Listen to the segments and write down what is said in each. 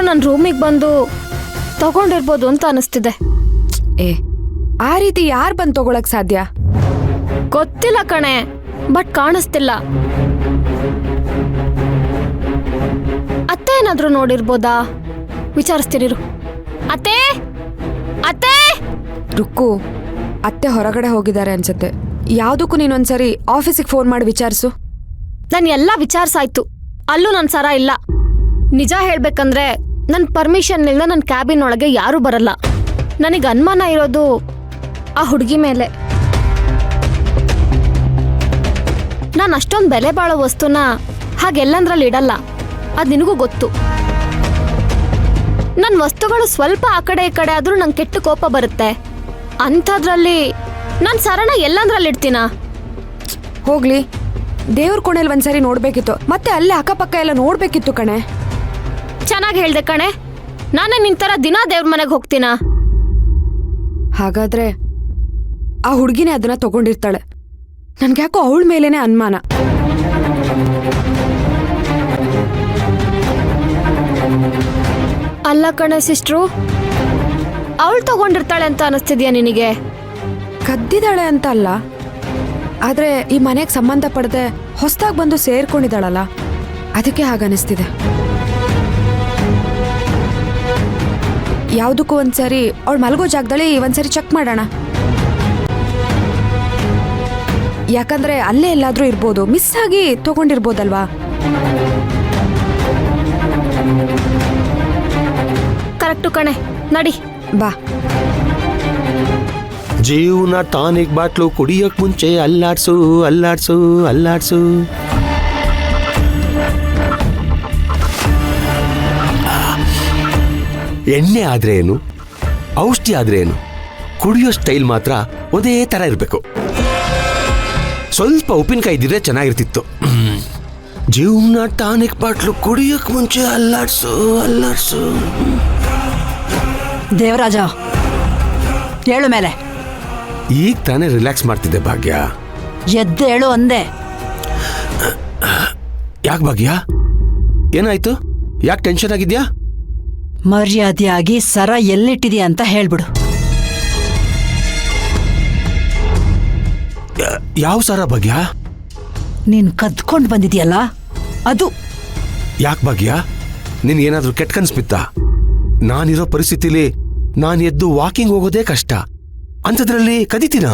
ನನ್ನ ರೂಮಿಗೆ ಬಂದು ತಗೊಂಡಿರ್ಬೋದು ಅಂತ ಅನಿಸ್ತಿದೆ. ಏ, ಆ ರೀತಿ ಯಾರು ಬಂದು ತಗೊಳಕ್ ಸಾಧ್ಯ? ಗೊತ್ತಿಲ್ಲ ಕಣೆ, ಬಟ್ ಕಾಣಿಸ್ತಿಲ್ಲ. ಅತ್ತೆ ಏನಾದ್ರೂ ನೋಡಿರ್ಬೋದಾ? ವಿಚಾರಿಸ್ತೀರಿರು. ಅತ್ತೆ ಅತ್ತೆ. ರುಕ್ಕು, ಅತ್ತೆ ಹೊರಗಡೆ ಹೋಗಿದ್ದಾರೆ ಅನ್ಸುತ್ತೆ. ಯಾವ್ದಕ್ಕೂ ನೀನೊಂದ್ಸರಿ ಆಫೀಸಿಗೆ ಫೋನ್ ಮಾಡಿ ವಿಚಾರಿಸು. ನಾನು ಎಲ್ಲ ವಿಚಾರಿಸಾಯ್ತು, ಅಲ್ಲೂ ನನ್ನ ಸರ ಇಲ್ಲ. ನಿಜ ಹೇಳ್ಬೇಕಂದ್ರೆ ನನ್ನ ಪರ್ಮಿಷನ್ ಇಲ್ಲದೆ ನನ್ನ ಕ್ಯಾಬಿನ್ ಒಳಗೆ ಯಾರೂ ಬರಲ್ಲ. ನನಗೆ ಅನುಮಾನ ಇರೋದು ಆ ಹುಡುಗಿ ಮೇಲೆ. ನಾನು ಅಷ್ಟೊಂದು ಬೆಲೆ ಬಾಳೋ ವಸ್ತುನ ಹಾಗೆಲ್ಲಂದ್ರಲ್ಲಿ ಇಡಲ್ಲ, ಅದು ನಿನಗೂ ಗೊತ್ತು. ನನ್ನ ವಸ್ತುಗಳು ಸ್ವಲ್ಪ ಆ ಕಡೆ ಈ ಕಡೆ ಆದರೂ ನಂಗೆ ಕೆಟ್ಟ ಕೋಪ ಬರುತ್ತೆ. ಅಂಥದ್ರಲ್ಲಿ ನಾನು ಸರನ ಎಲ್ಲಂದ್ರಲ್ಲಿ ಇಡ್ತೀನ? ಹೋಗ್ಲಿ, ದೇವ್ರ ಕೋಣೆಲ್ ಒಂದ್ಸರಿ ನೋಡ್ಬೇಕಿತ್ತು, ಮತ್ತೆ ಅಲ್ಲೇ ಅಕ್ಕಪಕ್ಕ ಎಲ್ಲ ನೋಡ್ಬೇಕಿತ್ತು ಕಣೆ. ಚೆನ್ನಾಗಿ ಹೇಳ್ದೆ ಕಣೆ, ನಾನೇ ನಿನ್ ಥರ ದಿನಾ ದೇವ್ರ ಮನೆಗೆ ಹೋಗ್ತೀನ? ಹಾಗಾದ್ರೆ ಆ ಹುಡುಗಿನೇ ಅದನ್ನ ತಗೊಂಡಿರ್ತಾಳೆ. ನನ್ಗ್ಯಾಕೋ ಅವಳ ಮೇಲೇನೆ ಅನುಮಾನ. ಅಲ್ಲ ಕಣೆ ಸಿಸ್ಟ್ರು, ಅವಳು ತಗೊಂಡಿರ್ತಾಳೆ ಅಂತ ಅನಿಸ್ತಿದ್ಯಾ ನಿನಗೆ? ಕದ್ದಿದ್ದಾಳೆ ಅಂತ ಅಲ್ಲ, ಆದ್ರೆ ಈ ಮನೆಗೆ ಸಂಬಂಧಪಡದೆ ಹೊಸದಾಗಿ ಬಂದು ಸೇರ್ಕೊಂಡಿದ್ದಾಳಲ್ಲ, ಅದಕ್ಕೆ ಹಾಗನಿಸ್ತಿದೆ. ಯಾವುದಕ್ಕೂ ಒಂದ್ಸರಿ ಅವಳು ಮಲಗೋ ಜಾಗದಲ್ಲಿ ಒಂದ್ಸರಿ ಚೆಕ್ ಮಾಡೋಣ. ಯಾಕಂದ್ರೆ ಅಲ್ಲೇ ಎಲ್ಲಾದ್ರೂ ಇರ್ಬೋದು, ಮಿಸ್ ಆಗಿ ತಗೊಂಡಿರ್ಬೋದಲ್ವಾ? ಕರೆಕ್ಟು ಕಣೆ, ನಡಿ ಬಾ. ಜೀವನ ಟಾನಿಕ್ ಬಾಟ್ಲು ಕುಡಿಯೋಕ್ ಮುಂಚೆ ಅಲ್ಲಾಡ್ಸು ಅಲ್ಲಾಡ್ಸು ಅಲ್ಲಾಡ್ಸು. ಎಣ್ಣೆ ಆದ್ರೆ ಏನು, ಔಷಧಿ ಆದ್ರೆ ಏನು, ಕುಡಿಯೋ ಸ್ಟೈಲ್ ಮಾತ್ರ ಒಂದೇ ತರ ಇರಬೇಕು. ಸ್ವಲ್ಪ ಉಪ್ಪಿನಕಾಯಿ ಇದ್ದಿದ್ರೆ ಚೆನ್ನಾಗಿರ್ತಿತ್ತು. ಜೀವನ ಟಾನಿಕ್ ಬಾಟ್ಲು ಕುಡಿಯೋಕ್ ಮುಂಚೆ ಅಲ್ಲಾಡ್ಸು ಅಲ್ಲಾಡ್ಸು. ದೇವರಾಜ, ಹೇಳು ಮೇಲೆ. ಈಗ ತಾನೇ ರಿಲ್ಯಾಕ್ಸ್ ಮಾಡ್ತಿದ್ದೆ ಭಾಗ್ಯ. ಎದ್ದೇಳು ಅಂದೆ. ಯಾಕೆ ಭಾಗ್ಯ, ಏನಾಯ್ತು? ಯಾಕೆ ಟೆನ್ಷನ್ ಆಗಿದ್ಯಾ? ಮರ್ಯಾದೆಯಾಗಿ ಸರ ಎಲ್ಲಿಟ್ಟಿದ್ಯಾ ಅಂತ ಹೇಳ್ಬಿಡು. ಯಾವ ಸರ ಭಾಗ್ಯ? ನೀನ್ ಕದ್ಕೊಂಡು ಬಂದಿದ್ಯಲ್ಲ ಅದು. ಯಾಕೆ ಭಾಗ್ಯ, ನಿನ್ಗೇನಾದ್ರೂ ಕೆಟ್ಟ ಕನ್ಸ್ ಬಿತ್ತಾ? ನಾನಿರೋ ಪರಿಸ್ಥಿತಿಲಿ ನಾನು ಎದ್ದು ವಾಕಿಂಗ್ ಹೋಗೋದೇ ಕಷ್ಟ, ಅಂಥದ್ರಲ್ಲಿ ಕದಿತೀನ?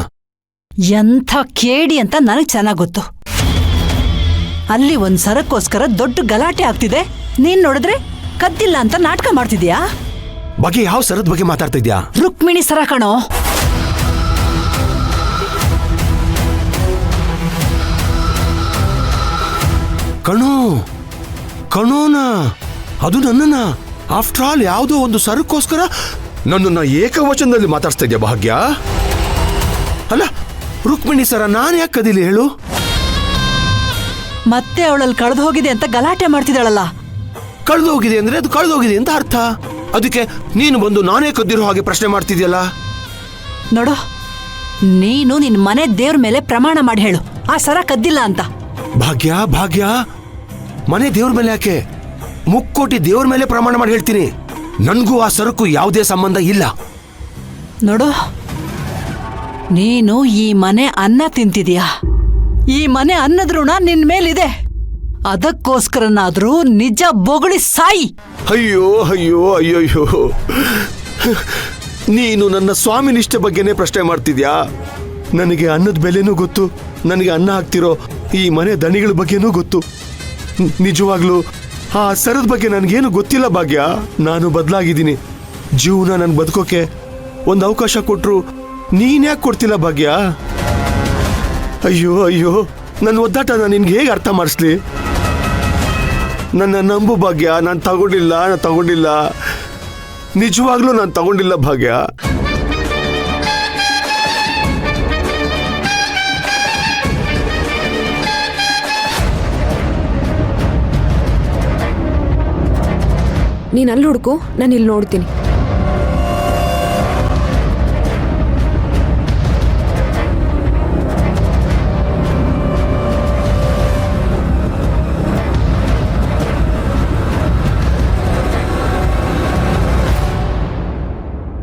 ಎಂಥ ಕೇಡಿ ಅಂತ ನನಗೆ ಚೆನ್ನಾಗ್ ಗೊತ್ತು. ಅಲ್ಲಿ ಒಂದ್ ಸರಕ್ಕೋಸ್ಕರ ದೊಡ್ಡ ಗಲಾಟೆ ಆಗ್ತಿದೆ, ನೀನ್ ನೋಡಿದ್ರೆ ಕದ್ದಿಲ್ಲ ಅಂತ ನಾಟಕ ಮಾಡ್ತಿದ್ಯಾ? ಬಗ್ಗೆ ಯಾವ ಸರದ ಬಗ್ಗೆ ಮಾತಾಡ್ತಾ ಇದ್ಯಾ? ರುಕ್ಮಿಣಿ ಸರ ಕಣೋ. ಕಣೋ ಕಣೋನ, ಅದು ನನ್ನನ್ನ. ಆಫ್ಟರ್ ಆಲ್ ಯಾವುದೋ ಒಂದು ಸರಕ್ಕೋಸ್ಕರ ನನ್ನನ್ನ ಏಕವಚನದಲ್ಲಿ ಮಾತಾಡ್ಸ್ತಾ ಇದ್ಯಾ ಭಾಗ್ಯ? ಅಲ್ಲ, ರುಕ್ಮಿಣಿ ಸರ ನಾನು ಯಾಕೆ ಕದಿಲಿ ಹೇಳು? ಮತ್ತೆ ಅವಳಲ್ಲಿ ಕಳೆದು ಹೋಗಿದೆ ಅಂತ ಗಲಾಟೆ ಮಾಡ್ತಿದ್ದಾಳಲ್ಲ. ಕಳೆದೋಗಿದೆ ಅಂದ್ರೆ ಅದು ಕಳೆದೋಗಿದೆ ಅಂತ ಅರ್ಥ. ಅದಕ್ಕೆ ನೀನು ಬಂದು ನಾನೇ ಕದ್ದಿರೋ ಹಾಗೆ ಪ್ರಶ್ನೆ ಮಾಡ್ತಿದ್ಯಲ್ಲ. ನೋಡು, ನೀನು ನಿನ್ ಮನೆ ದೇವ್ರ ಮೇಲೆ ಪ್ರಮಾಣ ಮಾಡಿ ಹೇಳು, ಆ ಸರ ಕದ್ದಿಲ್ಲ ಅಂತ. ಭಾಗ್ಯ ಭಾಗ್ಯ, ಮನೆ ದೇವ್ರ ಮೇಲೆ ಯಾಕೆ, ಮುಕ್ಕೋಟಿ ದೇವ್ರ ಮೇಲೆ ಪ್ರಮಾಣ ಮಾಡಿ ಹೇಳ್ತೀನಿ. ನನ್ಗೂ ಆ ಸರಕು ಯಾವುದೇ ಸಂಬಂಧ ಇಲ್ಲ. ನೋಡು, ನೀನು ಈ ಮನೆ ಅನ್ನ ತಿಂತಿದೀಯ. ಈ ಮನೆ ಅನ್ನದ ಋಣ ನಿನ್ ಮೇಲಿದೆ. ಅದಕ್ಕೋಸ್ಕರನಾದ್ರೂ ನಿಜ ಬೊಗಳಿ ಸಾಯಿ. ಅಯ್ಯೋ ಅಯ್ಯೋ ಅಯ್ಯೋಯ್ಯೋ, ನೀನು ನನ್ನ ಸ್ವಾಮಿ ನಿಷ್ಠೆ ಬಗ್ಗೆನೇ ಪ್ರಶ್ನೆ ಮಾಡ್ತಿದ್ಯಾ? ನನಗೆ ಅನ್ನದ ಬೆಲೆನೂ ಗೊತ್ತು, ನನಗೆ ಅನ್ನ ಹಾಕ್ತಿರೋ ಈ ಮನೆ ದಣಿಗಳ ಬಗ್ಗೆನೂ ಗೊತ್ತು. ನಿಜವಾಗ್ಲೂ ಆ ಸರದ ಬಗ್ಗೆ ನನಗೇನು ಗೊತ್ತಿಲ್ಲ ಭಾಗ್ಯ. ನಾನು ಬದಲಾಗಿದ್ದೀನಿ. ಜೀವನ ನನ್ ಬದುಕೋಕೆ ಒಂದು ಅವಕಾಶ ಕೊಟ್ರು ನೀನ್ ಯಾಕೆ ಕೊಡ್ತಿಲ್ಲ ಭಾಗ್ಯ? ಅಯ್ಯೋ ಅಯ್ಯೋ, ನನ್ನ ಒದ್ದಾಟ ನಾನು ನಿನ್ಗೆ ಹೇಗೆ ಅರ್ಥ ಮಾಡಿಸ್ಲಿ? ನನ್ನ ನಂಬು ಭಾಗ್ಯ, ನಾನು ತಗೊಂಡಿಲ್ಲ. ನಿಜವಾಗ್ಲೂ ನಾನು ತಗೊಂಡಿಲ್ಲ ಭಾಗ್ಯ. ನೀನ್ ಅಲ್ಲಿ ಹುಡುಕು, ನಾನು ಇಲ್ಲಿ ನೋಡ್ತೀನಿ.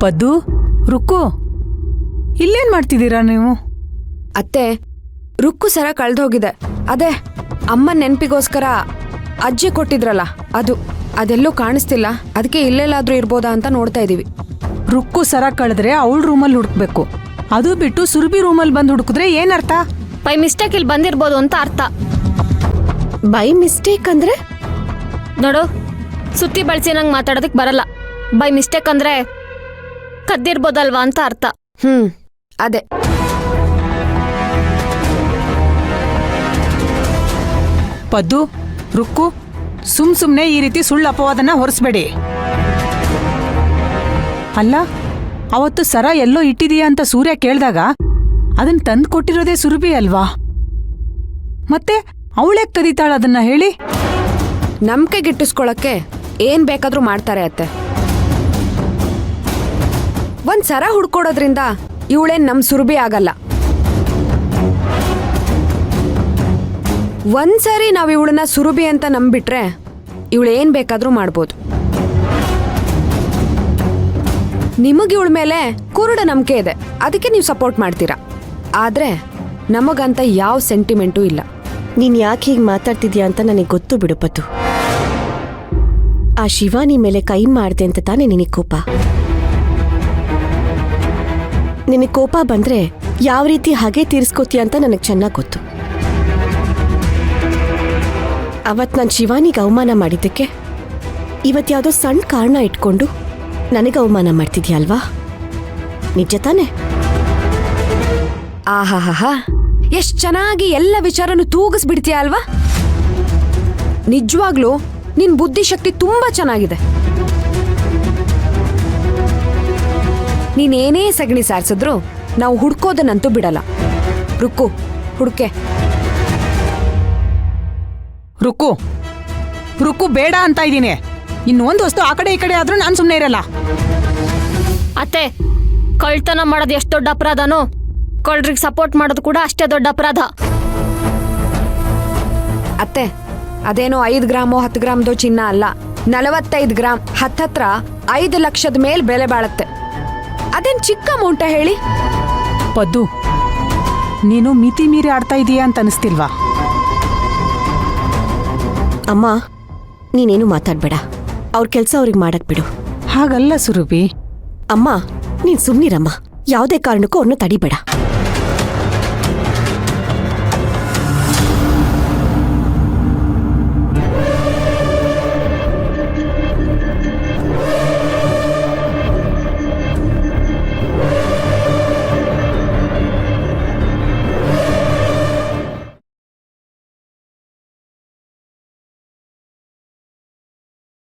ಪದ್ದು, ರುಕ್ಕು, ಇಲ್ಲೇನ್ ಮಾಡ್ತಿದ್ದೀರಾ ನೀವು? ಅತ್ತೆ, ರುಕ್ಕು ಸರ ಕಳ್ದೋಗಿದೆ. ಅದೇ ಅಮ್ಮನ ನೆನಪಿಗೋಸ್ಕರ ಅಜ್ಜಿ ಕೊಟ್ಟಿದ್ರಲ್ಲ ಅದೆಲ್ಲೂ ಕಾಣಿಸ್ತಿಲ್ಲ. ಅದಕ್ಕೆ ಇಲ್ಲೆಲ್ಲಾದ್ರೂ ಇರ್ಬೋದಾ ಅಂತ ನೋಡ್ತಾ ಇದೀವಿ. ರುಕ್ಕು ಸರ ಕಳೆದ್ರೆ ಅವಳ ರೂಮಲ್ಲಿ ಹುಡುಕ್ಬೇಕು. ಅದು ಬಿಟ್ಟು ಸುರಭಿ ರೂಮಲ್ಲಿ ಬಂದು ಹುಡುಕಿದ್ರೆ ಏನರ್ಥ? ಬೈ ಮಿಸ್ಟೇಕ್ ಇಲ್ಲಿ ಬಂದಿರ್ಬೋದು ಅಂತ ಅರ್ಥ. ಬೈ ಮಿಸ್ಟೇಕ್ ಅಂದ್ರೆ? ನೋಡು, ಸುತ್ತಿ ಬಳಸಿ ನಂಗೆ ಮಾತಾಡೋದಕ್ಕೆ ಬರಲ್ಲ. ಬೈ ಮಿಸ್ಟೇಕ್ ಅಂದ್ರೆ ಕದ್ದಿರ್ಬೋದಲ್ವಾ ಅಂತ ಅರ್ಥ. ಅದೇ. ಪದ್ದು, ರುಕ್ಕು, ಸುಮ್ನೆ ಈ ರೀತಿ ಸುಳ್ಳು ಅಪವಾದನ ಹೊರಿಸ್ಬೇಡಿ. ಅಲ್ಲ, ಅವತ್ತು ಸರ ಎಲ್ಲೋ ಇಟ್ಟಿದೀಯಾ ಅಂತ ಸೂರ್ಯ ಕೇಳಿದಾಗ ಅದನ್ನ ತಂದು ಕೊಟ್ಟಿರೋದೇ ಸುರಭಿ ಅಲ್ವಾ? ಮತ್ತೆ ಅವಳೇ ಕದೀತಾಳ ಅದನ್ನ ಹೇಳಿ? ನಂಬಿಕೆ ಗಿಟ್ಟಿಸ್ಕೊಳಕ್ಕೆ ಏನ್ ಬೇಕಾದ್ರೂ ಮಾಡ್ತಾರೆ ಅತ್ತೆ. ಒಂದ್ ಸರ ಹುಡ್ಕೊಡೋದ್ರಿಂದ ಇವಳೇನ್ ನಮ್ ಸುರಭಿ ಆಗಲ್ಲ. ಒಂದ್ಸರಿ ನಾವ್ ಇವಳನ್ನ ಸುರಭಿ ಅಂತ ನಂಬಿಟ್ರೆ ಇವಳೇನ್ ಬೇಕಾದ್ರೂ ಮಾಡ್ಬೋದು. ನಿಮಗ್ ಇವಳ ಮೇಲೆ ಕುರುಡ ನಂಬಿಕೆ ಇದೆ, ಅದಕ್ಕೆ ನೀವು ಸಪೋರ್ಟ್ ಮಾಡ್ತೀರಾ. ಆದ್ರೆ ನಮಗಂತ ಯಾವ ಸೆಂಟಿಮೆಂಟೂ ಇಲ್ಲ. ನೀನ್ ಯಾಕೆ ಹೀಗೆ ಮಾತಾಡ್ತಿದ್ಯಾ ಅಂತ ನನಗೆ ಗೊತ್ತು ಬಿಡು ಪದ್ದು. ಆ ಶಿವಾನಿ ಮೇಲೆ ಕೈ ಮಾಡ್ದೆ ಅಂತ ತಾನೇ ನಿನಗೆ ಕೋಪ. ನಿನಗೆ ಕೋಪ ಬಂದ್ರೆ ಯಾವ ರೀತಿ ಹಾಗೆ ತೀರಿಸ್ಕೋತೀಯ ಅಂತ ನನಗೆ ಚೆನ್ನಾಗಿ ಗೊತ್ತು. ಅವತ್ತು ನಾನು ಶಿವಾನಿಗೆ ಅವಮಾನ ಮಾಡಿದ್ದಕ್ಕೆ ಇವತ್ತು ಯಾವುದೋ ಸಣ್ಣ ಕಾರಣ ಇಟ್ಕೊಂಡು ನನಗೆ ಅವಮಾನ ಮಾಡ್ತಿದ್ಯಾ ಅಲ್ವಾ? ನಿಜ ತಾನೆ? ಆಹಾಹಾ, ಎಷ್ಟ್ ಚೆನ್ನಾಗಿ ಎಲ್ಲ ವಿಚಾರನು ತೂಗಿಸ್ಬಿಡ್ತೀಯ ಅಲ್ವಾ? ನಿಜವಾಗ್ಲೂ ನಿನ್ ಬುದ್ಧಿಶಕ್ತಿ ತುಂಬಾ ಚೆನ್ನಾಗಿದೆ. ನೀನೇನೇ ಸಗಣಿ ಸಾರಿಸಿದ್ರು ನಾವು ಹುಡ್ಕೋದನ್ನಂತೂ ಬಿಡಲ್ಲ. ರುಕ್ಕು, ಹುಡ್ಕೆ. ರುಕ್ಕು, ರುಕ್ಕು, ಬೇಡ ಅಂತ ಇದ್ದೀನಿ. ಇನ್ನೊಂದು ವಸ್ತು ಆ ಕಡೆ ಈ ಕಡೆ ಆದ್ರೂ ನಾನು ಸುಮ್ಮನೆ ಇರಲ್ಲ. ಅತ್ತೆ, ಕಳ್ತನ ಮಾಡೋದು ಎಷ್ಟು ದೊಡ್ಡ ಅಪರಾಧನೋ ಕಳ್ರಿಗೆ ಸಪೋರ್ಟ್ ಮಾಡೋದು ಕೂಡ ಅಷ್ಟೇ ದೊಡ್ಡ ಅಪರಾಧ. ಅತ್ತೆ, ಅದೇನೋ 5 ಗ್ರಾಮೋ 10 ಗ್ರಾಮ್ದೋ ಚಿನ್ನ ಅಲ್ಲ, 45 ಗ್ರಾಮ್, ಹತ್ತತ್ರ 5 ಲಕ್ಷದ ಮೇಲ್ ಬೆಲೆ ಬಾಳತ್ತೆ. ಅದೇನ್ ಚಿಕ್ಕ ಅಮೌಂಟ ಹೇಳಿ? ಪದ್ದು, ನೀನು ಮಿತಿ ಮೀರಿ ಆಡ್ತಾ ಇದೀಯಾ ಅಂತ ಅನಿಸ್ತಿಲ್ವಾ? ಅಮ್ಮ, ನೀನೇನು ಮಾತಾಡ್ಬೇಡ. ಅವ್ರ ಕೆಲಸ ಅವ್ರಿಗೆ ಮಾಡಕ್ ಬಿಡು. ಹಾಗಲ್ಲ ಸುರಭಿ. ಅಮ್ಮ, ನೀನ್ ಸುಮ್ನಿರಮ್ಮ. ಯಾವುದೇ ಕಾರಣಕ್ಕೂ ಅವ್ರನ್ನ ತಡಿಬೇಡ.